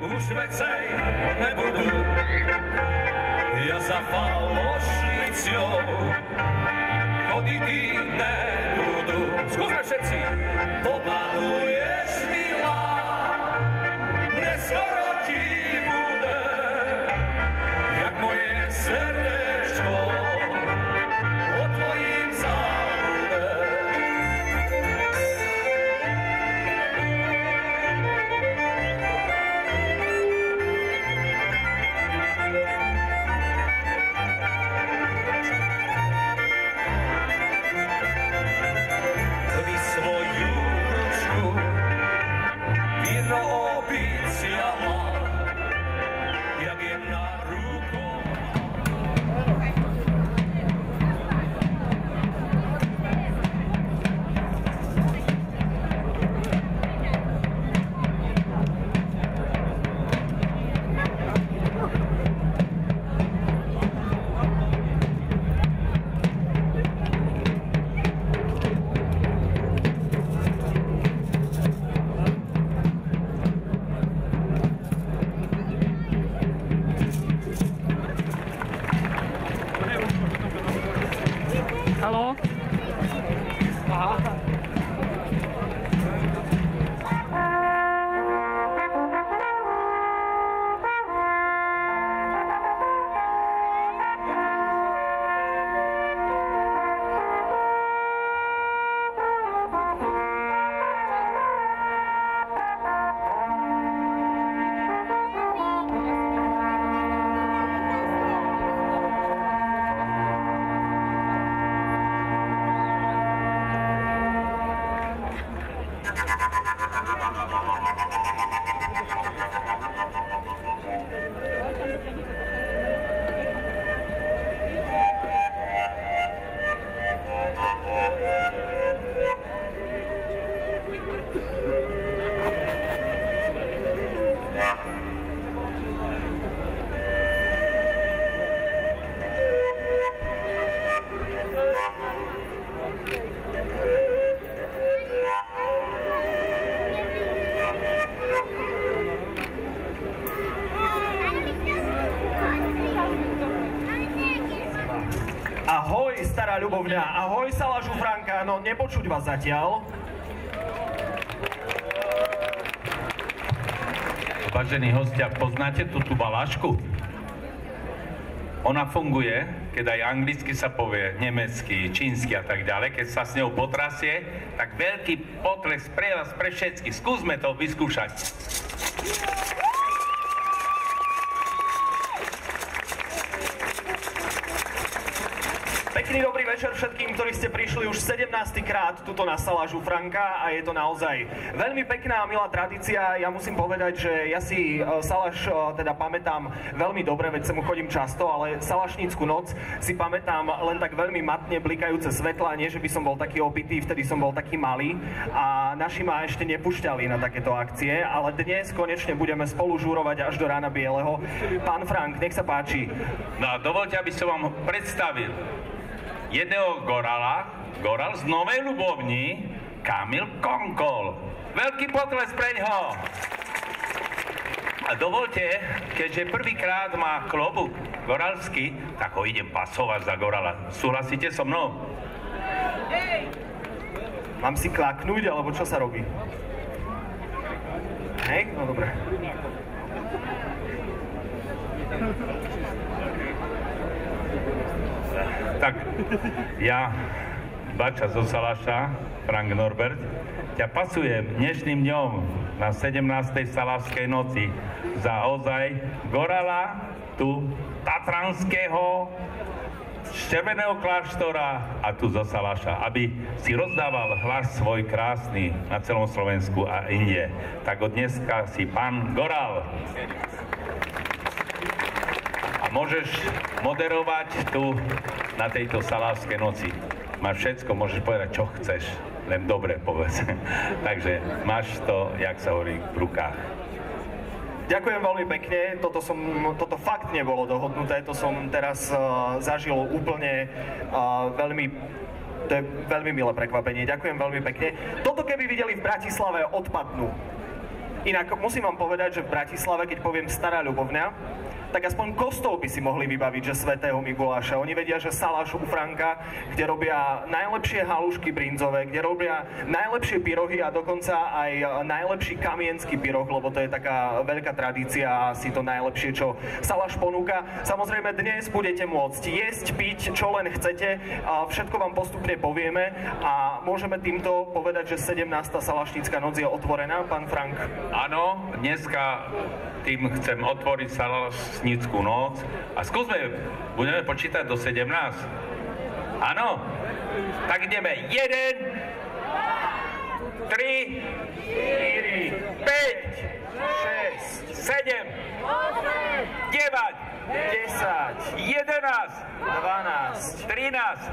už vecej nebudú. Ja za falošnicou chodiť nebudú. Skúsme všetci. Pomaluješ, milá, neskoro ti bude, jak moje srdečko o tvojim zábude. Vy svoju ručku víno obíciala, jak jemná rukou. Haló? Aha. Ahoj, stará ľubovňa, ahoj, Salaš Žufránka, no nepočuť vás zatiaľ. Vážení hostia, poznáte tú balášku? Ona funguje, keď aj anglicky sa povie, nemecky, čínsky a tak ďalej. Keď sa s ňou potrasie, tak veľký potlesk pre vás, pre všetkých. Skúsme to vyskúšať. Pekný dobrý večer všetkým, ktorí ste prišli už 17. krát tuto na Salaš Žufránka a je to naozaj veľmi pekná a milá tradícia. Ja musím povedať, že ja si Salaš teda pamätám veľmi dobre, veď sa mu chodím často, ale Salašnícku noc si pamätám len tak veľmi matne blikajúce svetlá, nie že by som bol taký opitý, vtedy som bol taký malý a naši ma ešte nepúšťali na takéto akcie, ale dnes konečne budeme spolu žúrovať až do rána bieleho. Pán Frank, nech sa páči. No a dovoľte, aby som vám predstavil jedného goral z Novej Ľubovni, Kamil Konkol. Veľký potlesk preňho. A dovolte, keďže prvýkrát má klobúk goralský, tak ho idem pasovať za gorala. Súhlasíte so mnou? Mám si klaknúť, alebo čo sa robí? Hej, no dobre. Tak, ja, Bača zo Salaša, Frank Norbert, ťa pasujem dnešným dňom na 17. Salašskej noci za ozaj gorala tu tatranského z Červeného kláštora a tu zo Salaša, aby si rozdával hlas svoj krásny na celom Slovensku a inde. Tak od dneska si pán Goral. A môžeš moderovať tu na tejto Salašskej noci. Máš všetko, môžeš povedať, čo chceš, len dobre povedz. Takže máš to, jak sa hovorí, v rukách. Ďakujem veľmi pekne, toto fakt nebolo dohodnuté, to som teraz zažil úplne to je veľmi milé prekvapenie, ďakujem veľmi pekne. Toto keby videli v Bratislave, odpadnú. Inak musím vám povedať, že v Bratislave, keď poviem Stará Ľubovňa, tak aspoň kostol by si mohli vybaviť, že svätého Mikuláša. Oni vedia, že Saláš u Franka, kde robia najlepšie halušky brinzové, kde robia najlepšie pyrohy a dokonca aj najlepší kamienský pyroh, lebo to je taká veľká tradícia a asi to najlepšie, čo Saláš ponúka. Samozrejme, dnes budete môcť jesť, piť, čo len chcete. Všetko vám postupne povieme a môžeme týmto povedať, že 17. Salašnická noc je otvorená, pán Frank. Áno, dneska tým chcem otvoriť Salašnickú noc a budeme počítať do 17. Áno? Tak ideme. 1, 3, 4, 5, 6, 7, 9, 10, 11, 12, 13,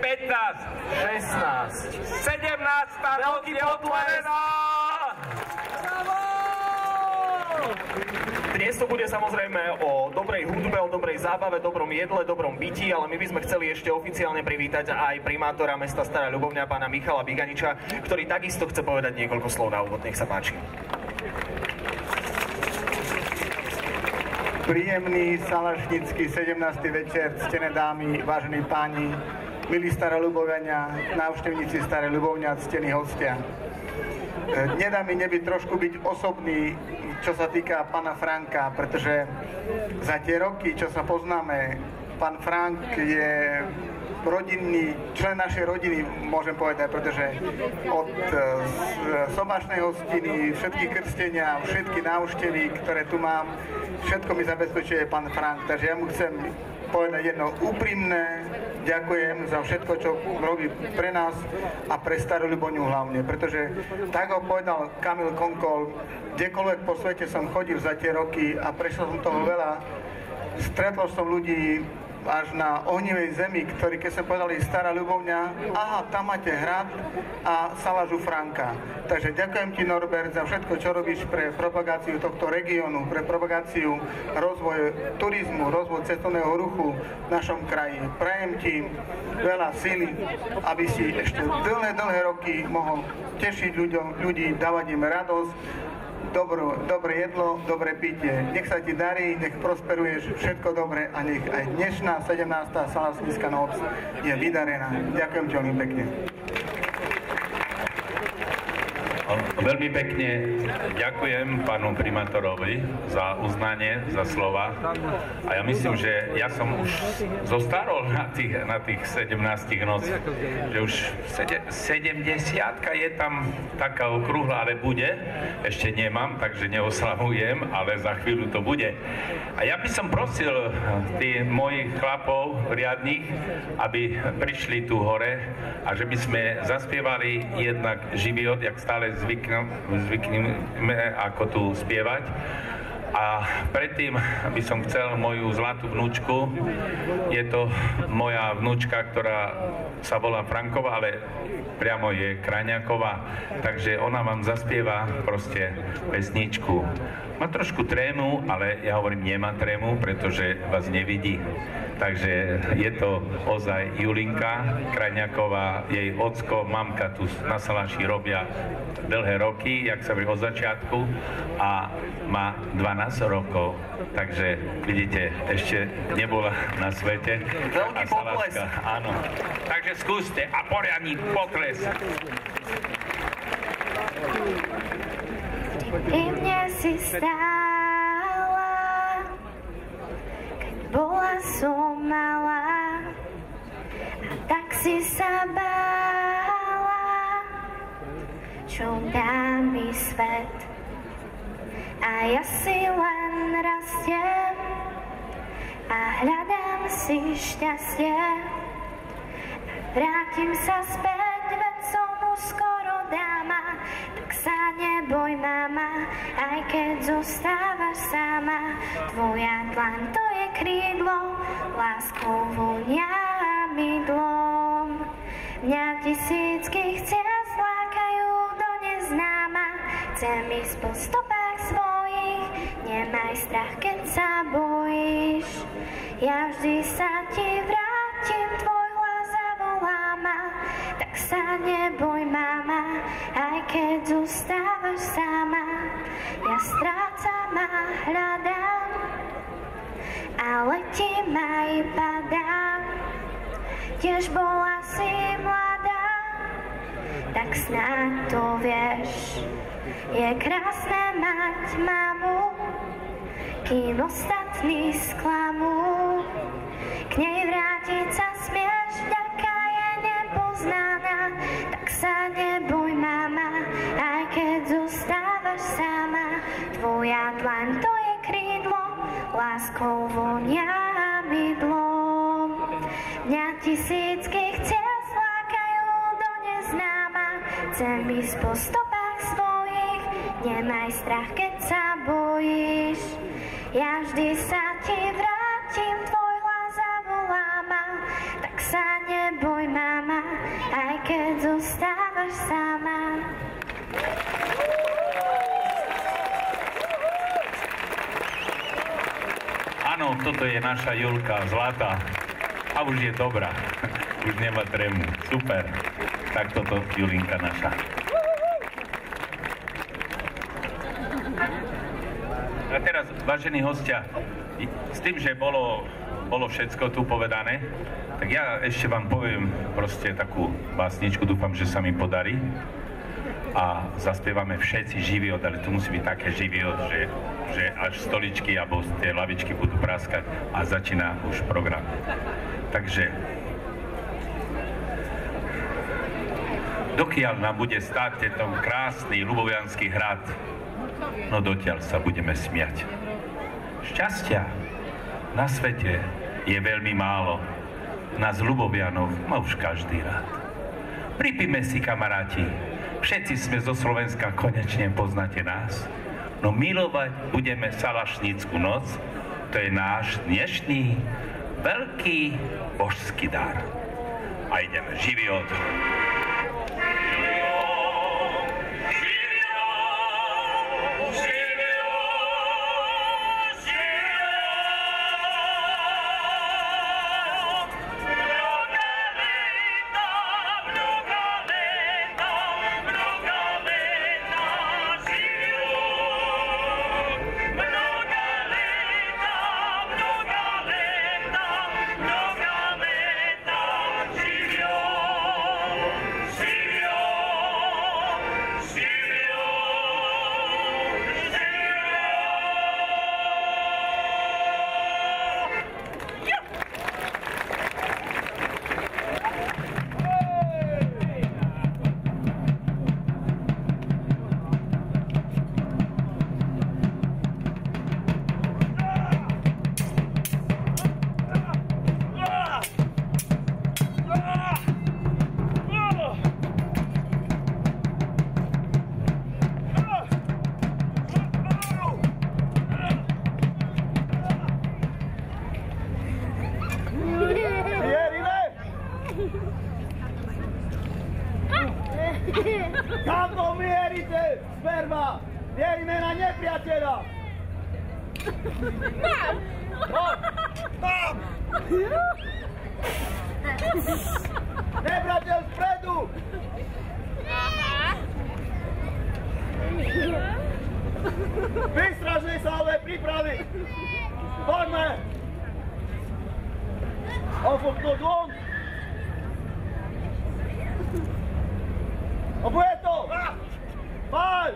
15, 16, 17. noc je otvorená! Dnes to bude samozrejme o dobrej hudbe, o dobrej zábave, dobrom jedle, dobrom pití, ale my by sme chceli ešte oficiálne privítať aj primátora mesta Stará Ľubovňa, pána Michala Biganiča, ktorý takisto chce povedať niekoľko slov na úvod. Nech sa páči. Príjemný salašnický 17. večer, ctené dámy, vážení páni, milí Staroľubovňania, návštevníci Staré Ľubovňa, ctení hostia. Nedá mi nebyť trošku byť osobný, čo sa týka pána Franka, pretože za tie roky, čo sa poznáme, pán Frank je rodinný, člen našej rodiny, môžem povedať, pretože od sobášnej hostiny, všetky krstenia, všetky návštevy, ktoré tu mám, všetko mi zabezpečuje pán Frank. Takže ja mu chcem povedať jedno úprimné ďakujem za všetko, čo robí pre nás a pre Starú Ľubovňu hlavne, pretože tak ho povedal Kamil Konkol, kdekoľvek po svete som chodil za tie roky a prešiel som toho veľa, stretol som ľudí až na ohnivej zemi, ktorí keď sa povedali Stará Ľubovňa, aha, tam máte hrad a Saláš u Franka. Takže ďakujem ti, Norbert, za všetko, čo robíš pre propagáciu tohto regiónu, pre propagáciu rozvoj turizmu, rozvoj cestovného ruchu v našom kraji. Prajem ti veľa síly, aby si ešte dlhé roky mohol tešiť ľudí, dávať im radosť, dobré jedlo, dobré pitie. Nech sa ti darí, nech prosperuješ, všetko dobre a nech aj dnešná 17. Salašnická noc je vydarená. Ďakujem ti veľmi pekne. Veľmi pekne ďakujem pánu primátorovi za uznanie, za slova. A ja myslím, že ja som už zostarol na tých 17 noc, že už 70-ka je tam taká okrúhla, ale bude. Ešte nemám, takže neoslavujem, ale za chvíľu to bude. A ja by som prosil tých mojich chlapov riadnych, aby prišli tu hore a že by sme zaspievali jednak Živiot, jak stále zvykneme ako tu spievať. A predtým by som chcel moju zlatú vnúčku. Je to moja vnúčka, ktorá sa volá Franková, ale priamo je Krajňáková. Takže ona vám zaspieva proste pesničku. Má trošku trému, ale ja hovorím, nemá trému, pretože vás nevidí. Takže je to ozaj Julinka Krajňáková, jej ocko, mamka tu na Salaši robia dlhé roky, jak sa hovorí od začiatku, a má 12 rokov. Takže vidíte, ešte nebola na svete. Veľký potles. Áno. Takže skúste a poriadny potles. I mne si stála, keď bola som malá, a tak si sa bála, čo dá mi svet. A ja si len rastiem a hľadám si šťastie. Vrátim sa späť, veď som už skoro dáma. Tak sa neboj, mama, aj keď zostávaš sama. Tvoja dlaň, to je krídlo, láskou vonia mydlom. Mňa tisícky ciest lákajú do neznáma. Chcem ísť po stopách svojich, nemaj strach, keď sa bojíš. Ja vždy sa ti vrátim, tvoj hlas zavolá ma. Tak sa neboj, mama, aj keď zostávaš sama. Ja strácam a hľadám, a letím aj padám. Tiež bola si mladá, tak snáď to vieš. Je krásne mať mamu, kým ostatní sklamú. K nej vrátiť sa smieš, vďaka je nepoznaná. Tak sa neboj, mama, aj keď zostávaš sama. Tvoja dlaň to je krídlo, láskou vonia mydlom. Dňa tisícky ciest lákajú do neznáma. Chcem ísť po stopách svojich, nemaj strach, keď sa bojíš. Ja vždy sa ti vrátim, tvoj hlas zavolá ma. Tak sa neboj, mama, aj keď zostávaš sama. Áno, toto je naša Julka, zlatá. A už je dobrá. Už nemá trému. Super. Tak toto Julinka naša. A teraz, vážení hostia, s tým, že bolo všetko tu povedané, tak ja ešte vám poviem proste takú básničku, dúfam, že sa mi podarí. A zaspievame všetci živý od, ale tu musí byť také živý od, že až stoličky alebo tie lavičky budú praskať a začína už program. Takže dokiaľ nám bude stáť tento krásny ľuboviansky hrad, no dotiaľ sa budeme smiať. Šťastia na svete je veľmi málo, nás ľubovianov má už každý rád. Pripíme si, kamaráti, všetci sme zo Slovenska, konečne poznáte nás, no milovať budeme Salašnícku noc, to je náš dnešný veľký božský dar. A ideme, živý od. Kam to mierite, sperma? Mierime na nepriateľa! Tam! Nepriateľ vpredu! Vystražný salve pripraviť! Poďme! Ofuknúť von! Obuje to! Pál!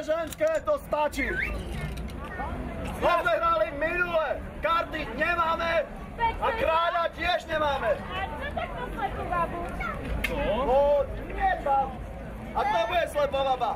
Ženské, to stačí. Sme hrali minule, karty nemáme a kráľa tiež nemáme. A čo takto slepú babu? No, nie tam. A to bude slepá baba.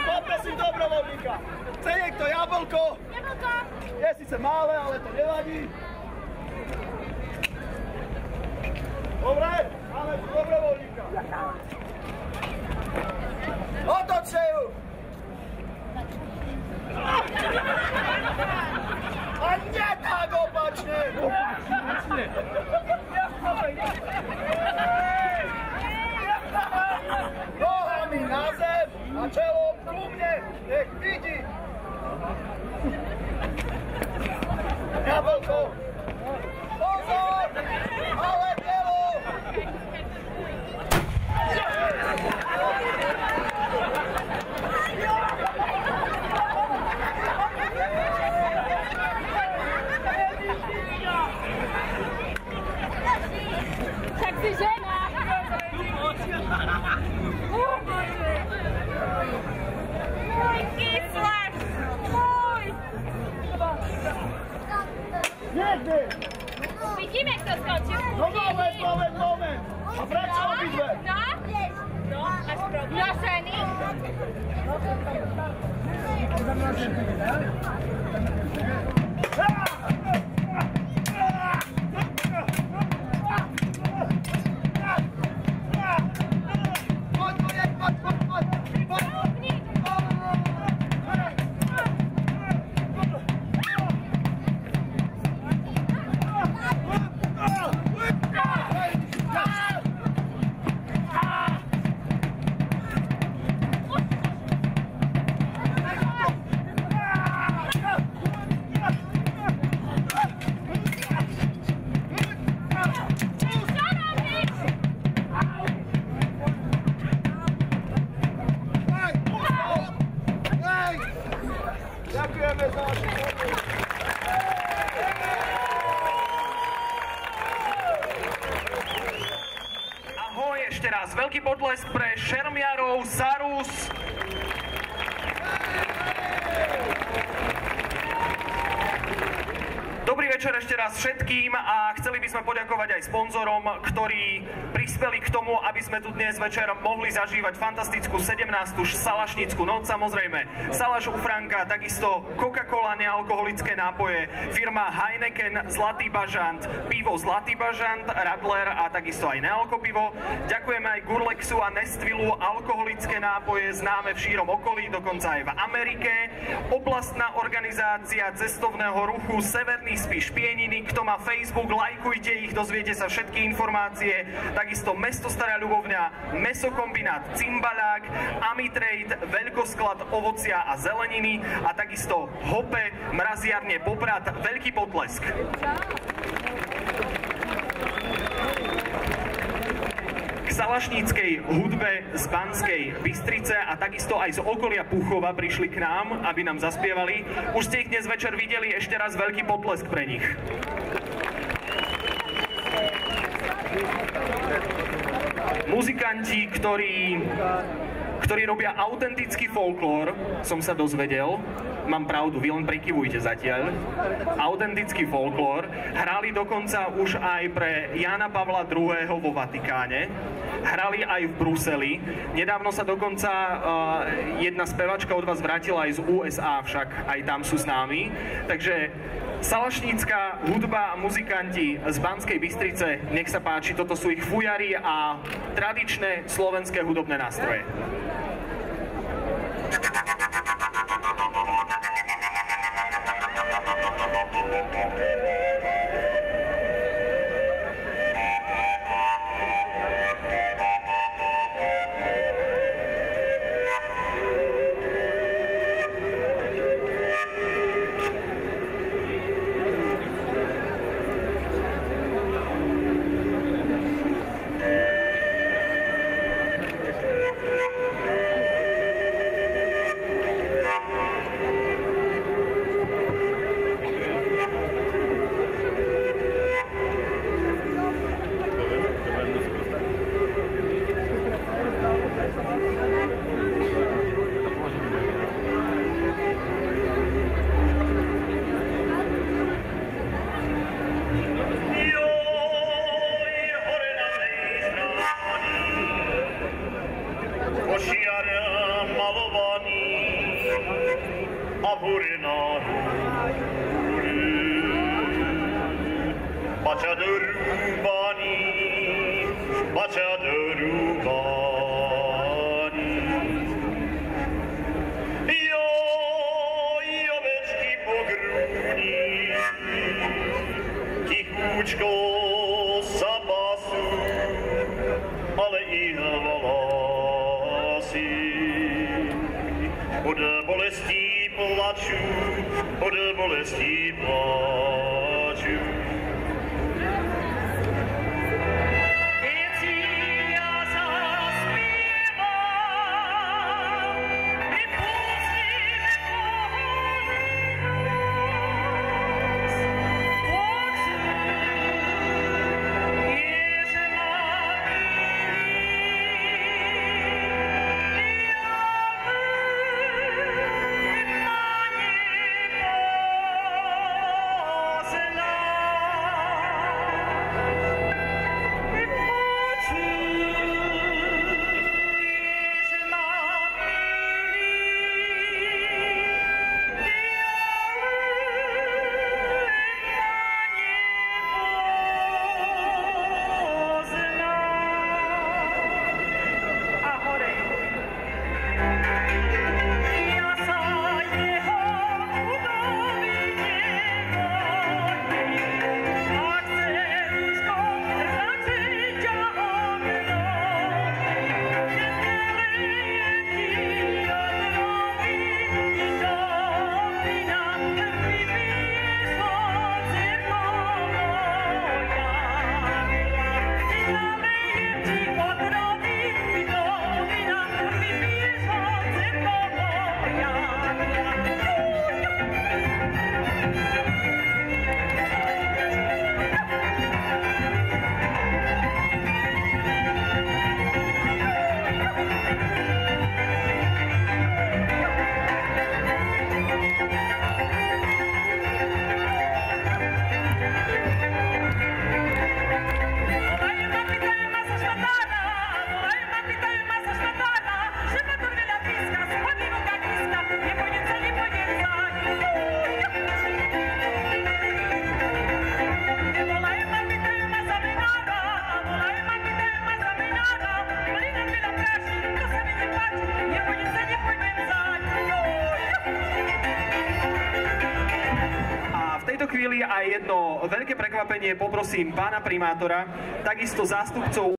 Poprosím dobrovoľníka. Chce niekto jablko? Jablko. Je síce malé, ale to nevadí. Dobre, máme tu dobrovoľníka. Otočte ju. A nie tak opačne. Nohami na zem a čelom ku mne, nech vidí. Jablko. Pozor, ale bielo. Tak si žena. Môj kyslač. Môj. Niekde. Vidíme, kto skočil. No moment. A prečo obidve? No, až problém. Nosený. Ďakujeme za vašu pomoc. Ahoj ešte raz. Veľký potlesk pre šermiarov Sarus. Dobrý večer ešte raz všetkým a chceli by sme poďakovať aj sponzorom, ktorí prispeli k tomu, aby sme tu dnes večer mohli zažívať fantastickú 17. salašnickú noc. Samozrejme, Salaš u Franka, takisto Coca-Cola, nealkoholické nápoje, firma Heineken, Zlatý bažant, pivo Zlatý bažant, Radler a takisto aj nealkopivo. Ďakujeme aj Gurlexu a Nestvilu, alkoholické nápoje známe v šírom okolí, dokonca aj v Amerike. Oblastná organizácia cestovného ruchu Severný Spiš Pieniny. Kto má Facebook, lajkujte ich, dozviete sa všetky informácie. Takisto Mesto Stará Ľubovňa, Mesokombinát Cimbalák, Amitrade, Veľkosklad ovocia a zeleniny a takisto Hope, mraziarne Poprad. Veľký potlesk. K salašníckej hudbe z Banskej Bystrice a takisto aj z okolia Púchova prišli k nám, aby nám zaspievali. Už ste ich dnes večer videli, ešte raz veľký potlesk pre nich. Muzikanti, ktorí robia autentický folklór, som sa dozvedel, mám pravdu, vy len prikyvujte zatiaľ, autentický folklór, hrali dokonca už aj pre Jána Pavla II. Vo Vatikáne, hrali aj v Bruseli, nedávno sa dokonca jedna spevačka od vás vrátila aj z USA, však aj tam sú s nami, takže salašnícka hudba a muzikanti z Banskej Bystrice, nech sa páči, toto sú ich fujary a tradičné slovenské hudobné nástroje. chvíli aj jedno veľké prekvapenie, poprosím pána primátora, takisto zástupcov